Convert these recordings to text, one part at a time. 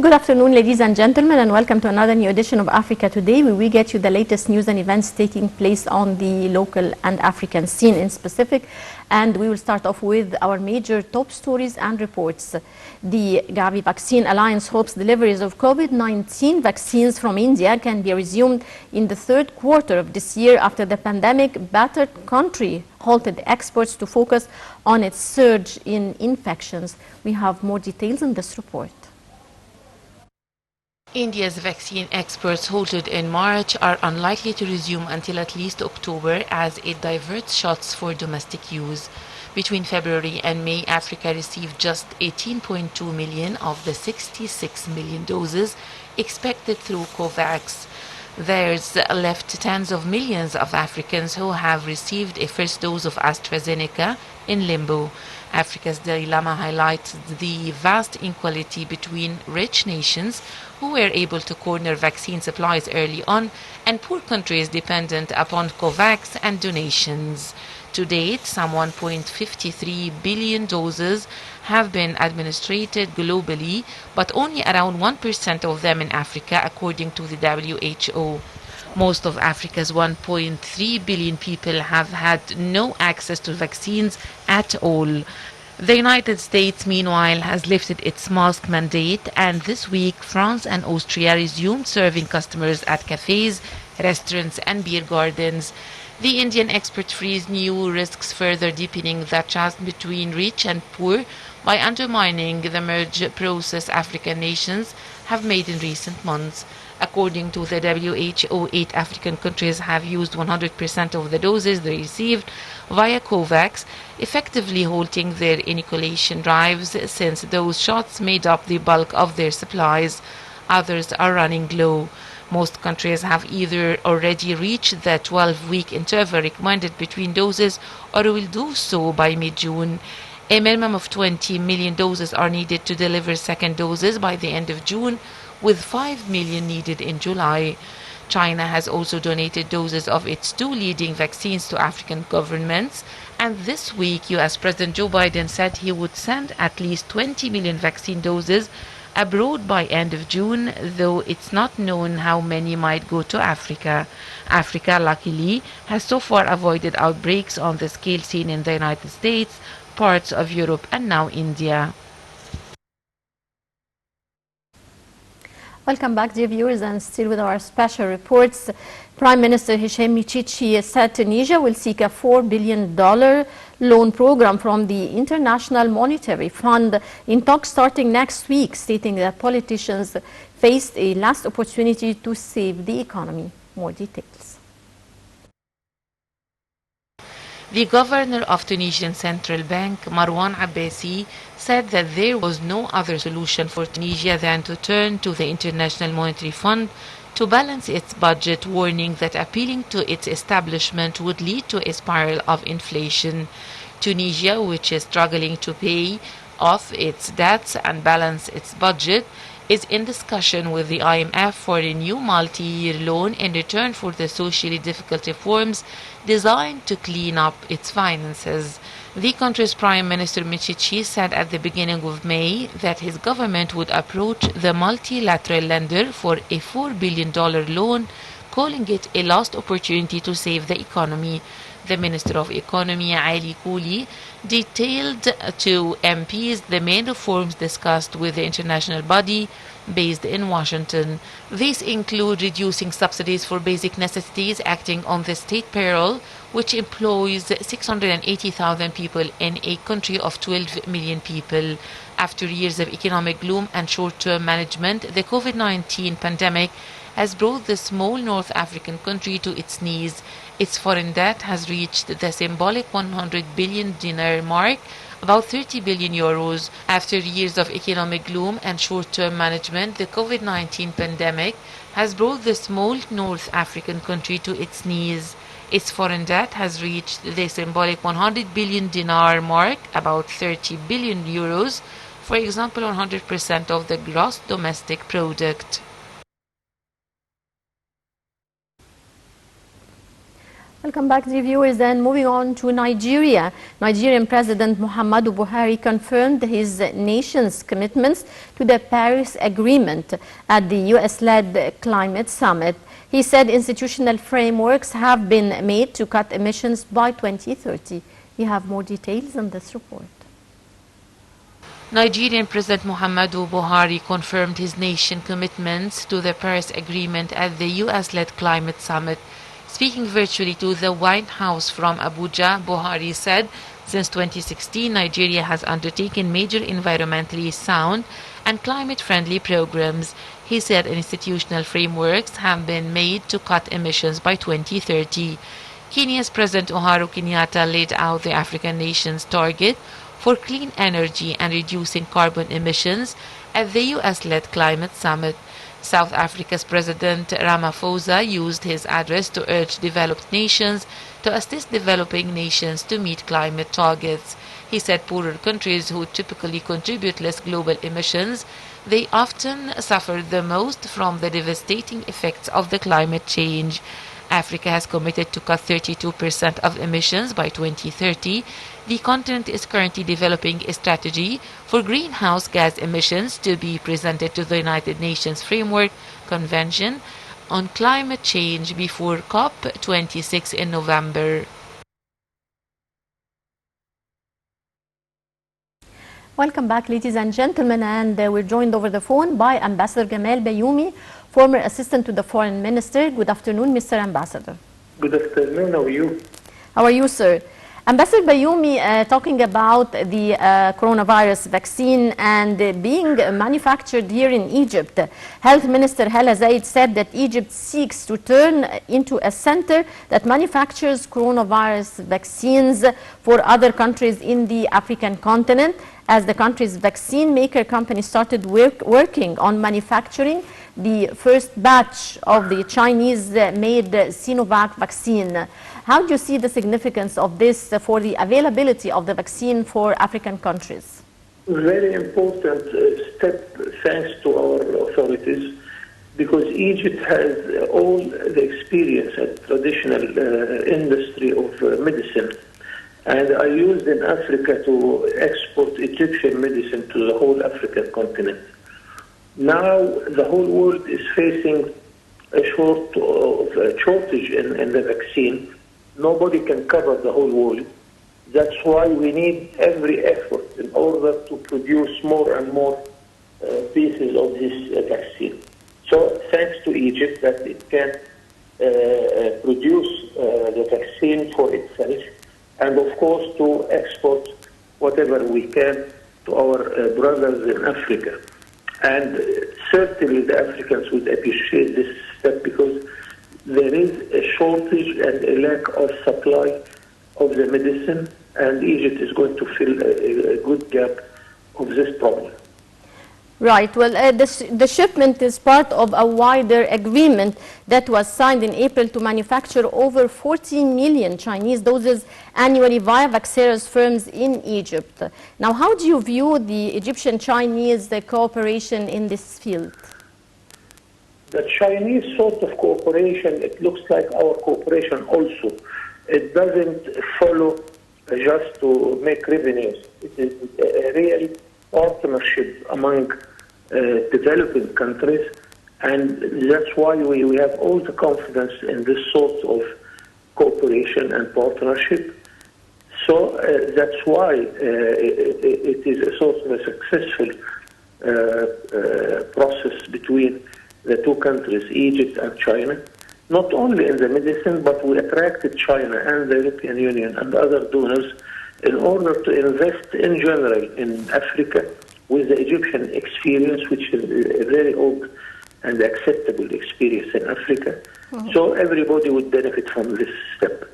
Good afternoon, ladies and gentlemen, and welcome to another new edition of Africa Today, where we get you the latest news and events taking place on the local and African scene in specific. And we will start off with our major top stories and reports. The Gavi Vaccine Alliance hopes deliveries of COVID-19 vaccines from India can be resumed in the third quarter of this year after the pandemic-battered country halted exports to focus on its surge in infections. We have more details in this report. India's vaccine exports halted in March are unlikely to resume until at least October as it diverts shots for domestic use. Between February and May, Africa received just 18.2 million of the 66 million doses expected through COVAX. There's left tens of millions of Africans who have received a first dose of AstraZeneca in limbo. Africa's dilemma highlights the vast inequality between rich nations who were able to corner vaccine supplies early on and poor countries dependent upon COVAX and donations. To date, some 1.53 billion doses have been administered globally, but only around 1% of them in Africa, according to the WHO. Most of Africa's 1.3 billion people have had no access to vaccines at all. The United States, meanwhile, has lifted its mask mandate, and this week France and Austria resumed serving customers at cafes, restaurants and beer gardens. The Indian expert frees new risks, further deepening the chasm between rich and poor by undermining the merge process African nations have made in recent months. According to the WHO, 8 African countries have used 100% of the doses they received via COVAX, effectively halting their inoculation drives since those shots made up the bulk of their supplies. Others are running low. Most countries have either already reached the 12-week interval recommended between doses or will do so by mid-June. A minimum of 20 million doses are needed to deliver second doses by the end of June, with 5 million needed in July. China has also donated doses of its 2 leading vaccines to African governments, and this week US President Joe Biden said he would send at least 20 million vaccine doses abroad by end of June, though it's not known how many might go to Africa. Africa, luckily, has so far avoided outbreaks on the scale seen in the United States, parts of Europe and now India. Welcome back, dear viewers, and still with our special reports. Prime Minister Hichem Michichi said Tunisia will seek a $4 billion loan program from the International Monetary Fund in talks starting next week, stating that politicians faced a last opportunity to save the economy. More details. The governor of Tunisian Central Bank, Marwan Abbasi, said that there was no other solution for Tunisia than to turn to the International Monetary Fund to balance its budget, warning that appealing to its establishment would lead to a spiral of inflation. Tunisia, which is struggling to pay off its debts and balance its budget, is in discussion with the IMF for a new multi-year loan in return for the socially difficult reforms designed to clean up its finances. The country's Prime Minister Michichi said at the beginning of May that his government would approach the multilateral lender for a $4 billion loan, calling it a last opportunity to save the economy. The Minister of Economy, Ali Kouli, detailed to MPs the main reforms discussed with the international body based in Washington. These include reducing subsidies for basic necessities, acting on the state payroll, which employs 680,000 people in a country of 12 million people. After years of economic gloom and short-term management, the COVID-19 pandemic has brought the small North African country to its knees. Its foreign debt has reached the symbolic 100 billion dinar mark, about 30 billion euros. After years of economic gloom and short-term management, the COVID-19 pandemic has brought the small North African country to its knees. Its foreign debt has reached the symbolic 100 billion dinar mark, about 30 billion euros, for example, 100% of the gross domestic product. Welcome back, dear viewers. And moving on to Nigeria. Nigerian President Muhammadu Buhari confirmed his nation's commitments to the Paris Agreement at the US-led climate summit. He said institutional frameworks have been made to cut emissions by 2030. We have more details on this report. Nigerian President Muhammadu Buhari confirmed his nation's commitments to the Paris Agreement at the US-led climate summit. Speaking virtually to the White House from Abuja, Buhari said, since 2016, Nigeria has undertaken major environmentally sound and climate-friendly programs. He said institutional frameworks have been made to cut emissions by 2030. Kenya's President Uhuru Kenyatta laid out the African nation's target for clean energy and reducing carbon emissions at the US-led climate summit. South Africa's President Ramaphosa used his address to urge developed nations to assist developing nations to meet climate targets. He said poorer countries who typically contribute less global emissions, they often suffer the most from the devastating effects of the climate change. Africa has committed to cut 32% of emissions by 2030. The continent is currently developing a strategy for greenhouse gas emissions to be presented to the United Nations Framework Convention on Climate Change before COP26 in November. Welcome back, ladies and gentlemen, and we're joined over the phone by Ambassador Gamal Bayoumi, former assistant to the Foreign Minister. Good afternoon, Mr. Ambassador. Good afternoon. How are you? How are you, sir? Ambassador Bayoumi, talking about the coronavirus vaccine and being manufactured here in Egypt, Health Minister Hala Zaid said that Egypt seeks to turn into a center that manufactures coronavirus vaccines for other countries in the African continent, as the country's vaccine maker company started working on manufacturing the first batch of the Chinese-made Sinovac vaccine. How do you see the significance of this for the availability of the vaccine for African countries? Very important step, thanks to our authorities, because Egypt has all the experience and traditional industry of medicine. And I used in Africa to export Egyptian medicine to the whole African continent. Now the whole world is facing a shortage in the vaccine. Nobody can cover the whole world. That's why we need every effort in order to produce more and more pieces of this vaccine. So thanks to Egypt that it can produce the vaccine for itself, and of course to export whatever we can to our brothers in Africa. And certainly the Africans would appreciate this step, because there is a shortage and a lack of supply of the medicine, and Egypt is going to fill a good gap of this problem. Right. Well, the shipment is part of a wider agreement that was signed in April to manufacture over 14 million Chinese doses annually via Vaxera's firms in Egypt. Now, how do you view the Egyptian-Chinese cooperation in this field? The Chinese sort of cooperation, it looks like our cooperation also. It doesn't follow just to make revenues. It is a real partnership among developing countries, and that's why we have all the confidence in this sort of cooperation and partnership. So that's why it is a sort of a successful process between the two countries, Egypt and China, not only in the medicine, but we attracted China and the European Union and other donors in order to invest in general in Africa with the Egyptian experience, which is a very old and acceptable experience in Africa. Mm-hmm. So everybody would benefit from this step.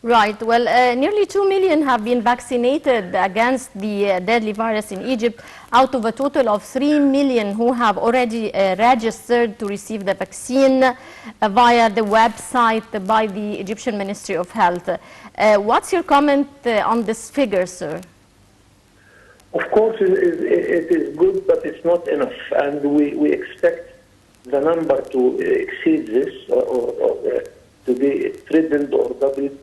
Right. Well, nearly 2 million have been vaccinated against the deadly virus in Egypt, out of a total of 3 million who have already registered to receive the vaccine via the website by the Egyptian Ministry of Health. What's your comment on this figure, sir? Of course, it is good, but it's not enough. And we expect the number to exceed this, or to be tripled or doubled.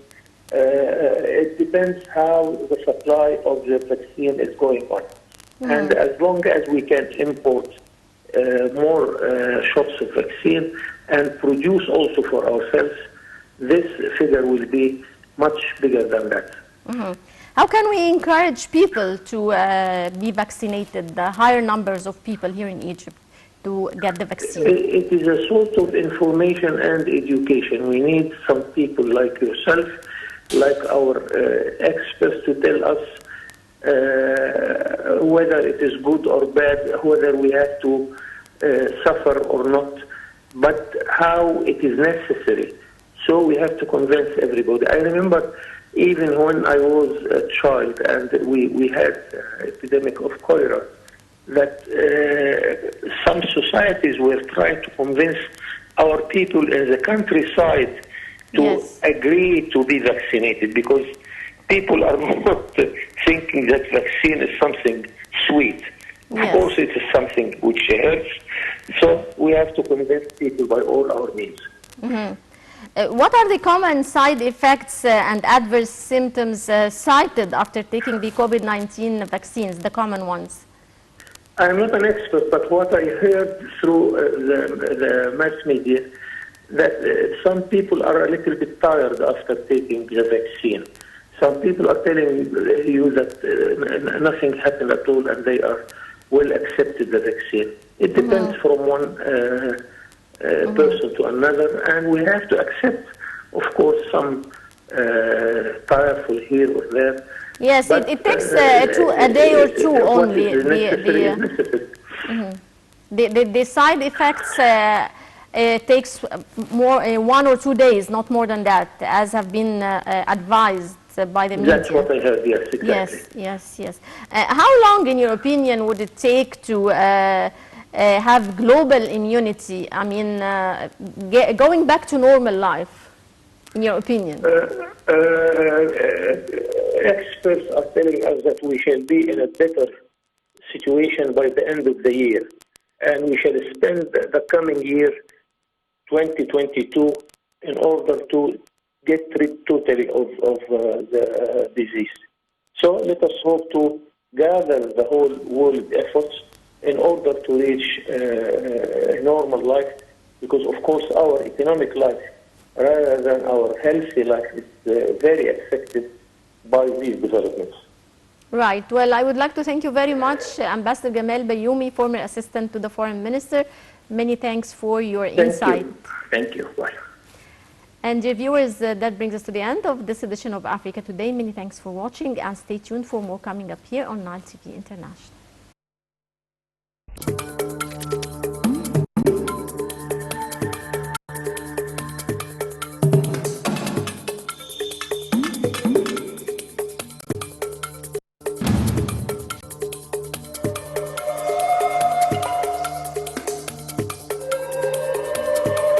It depends how the supply of the vaccine is going on. And as long as we can import more shots of vaccine and produce also for ourselves, this figure will be much bigger than that. How can we encourage people to be vaccinated, the higher numbers of people here in Egypt to get the vaccine? It is a sort of information and education. We need some people like yourself, like our experts, to tell us whether it is good or bad, whether we have to suffer or not, but how it is necessary. So we have to convince everybody. I remember even when I was a child and we had epidemic of cholera, that some societies were trying to convince our people in the countryside to agree to be vaccinated, because people are not thinking that vaccine is something sweet. Of course, it is something which hurts. So we have to convince people by all our means. What are the common side effects and adverse symptoms cited after taking the COVID-19 vaccines, the common ones? I'm not an expert, but what I heard through the mass media, that some people are a little bit tired after taking the vaccine. Some people are telling you that nothing happened at all and they are well accepted the vaccine. It depends from one person to another, and we have to accept, of course, some tireful here or there. Yes, but, it takes a day or two only. The side effects takes more 1 or 2 days, not more than that, as have been advised by the media. That's what I heard, yes, exactly. Yes. How long, in your opinion, would it take to have global immunity? I mean, going back to normal life, in your opinion? Experts are telling us that we shall be in a better situation by the end of the year, and we shall spend the coming year, 2022, in order to get rid totally of the disease. So let us hope to gather the whole world efforts in order to reach a normal life, because of course our economic life, rather than our healthy life, is very affected by these developments. Right. Well, I would like to thank you very much, Ambassador Gamal Bayoumi, former assistant to the Foreign Minister. Many thanks for your insight. Thank you. Bye. And dear viewers, that brings us to the end of this edition of Africa Today. Many thanks for watching, and stay tuned for more coming up here on Nile TV International.